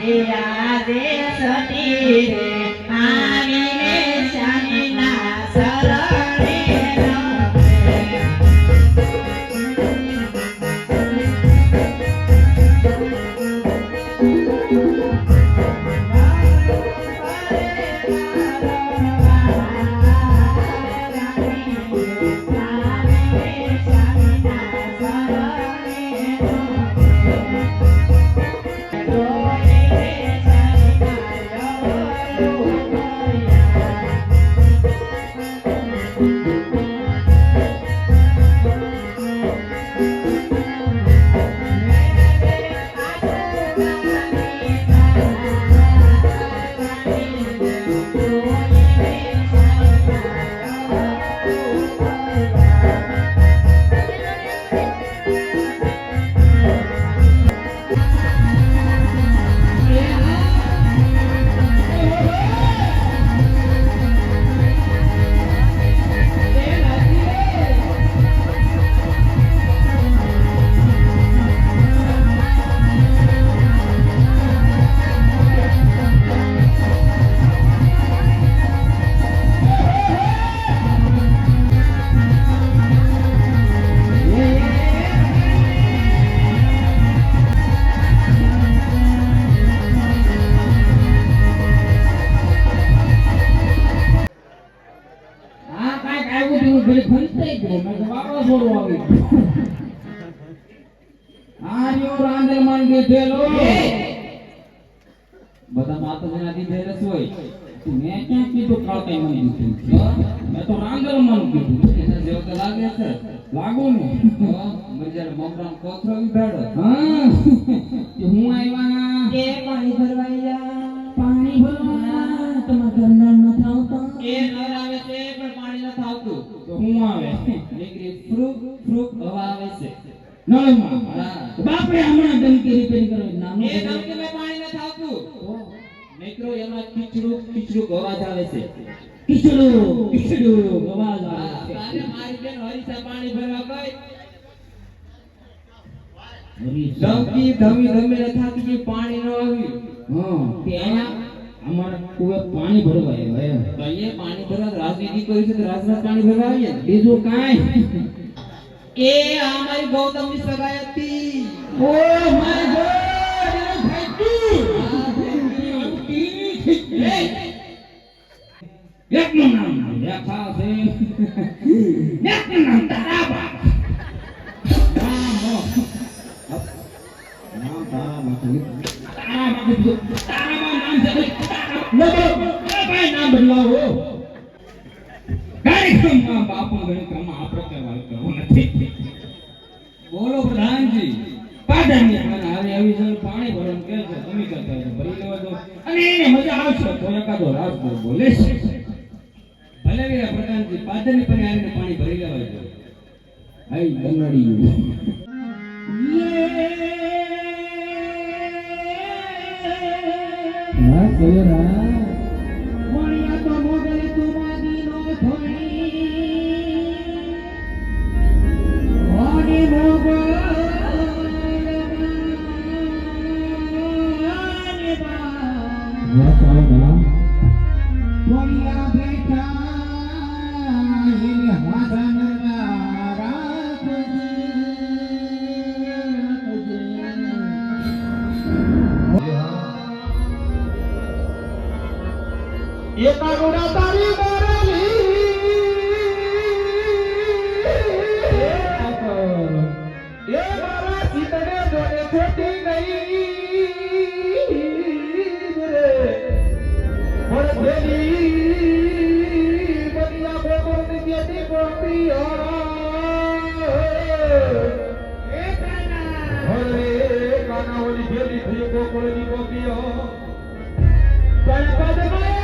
આજે સતી રે આવીને શાનીના શરણે બધા માતાજીના દીધેલ હોય મેં ક્યાં કીધું કાળકાઈ મને દીધું મેં તો રાંદલમાં કીધું એને જેવો તો લાગે છે લાગુ ને મજાર મમરામ કોથરો ઉડાડો હા કે હું આવ્યા કે પાણી ભરવાઈ જા પાણી ભરવા તમારા ઘરના ન થાવતો એ નર આવે છે પણ પાણી ન થાવતું તો હું આવે નીકળી ફ્રૂક ફ્રૂક હવા આવે છે નળમાં હા બાપરે હમણાં ડંકી રિપેરિંગ કરો નામ એ ડંકી મે પાણી ન થાવતું મિત્રો એમાં ખીચડું ખીચડું અવાજ આવે છે ખીચડું અવાજ આવે છે અને મારી બેન હરીસા પાણી ભરવા ગઈ હરીસા ધમી ધમી થાકી ગઈ પાણી ન આવ્યું હા ત્યાં અમારા કુવે પાણી ભરવા આવ્યા ભાઈએ પાણી ભરવા રાજનીતિ કરી છે તો રાજમાં પાણી ભરવા આવીએ બીજું કાંઈ એ અમારી ગૌતમની સગાઈ હતી ઓ માય ગોડ એકનું નામ રેખા છે એકનું નામ તારાબા નામ તારાબા નામ બદલાવો કાર્યક્રમમાં બાપુ ગણિતમાં આ પ્રકાર વાત કરવો નથી બોલો પ્રધાનજી પાદરની ખાના હવે આવી જણ પાણી ભરવાનું કહે છે તમે કરતા છો ભરી લેવા દો અને એને મજા આવશે તો એકાદો રાત બોલે છે ભલે ગયા પ્રધાનજી પાદરની પણ આવીને પાણી ભરી લેવા દો આઈ ગનડી હા કોરા વણિયા તો મોગલે તું માદીનો થોડી ઓની મોગલ વણિયા બેઠા એને હાથના એકા ગોડા તારી મોરલી એ મારા સીતને જોડે છોટી નહીં રે ઓર દેલી બનિયા બોબરની બેટી ગોપી એ કાના ઓરે કાના ઓલી બેલી થઈ ગોકળની ગોપીઓ પણ પદમાં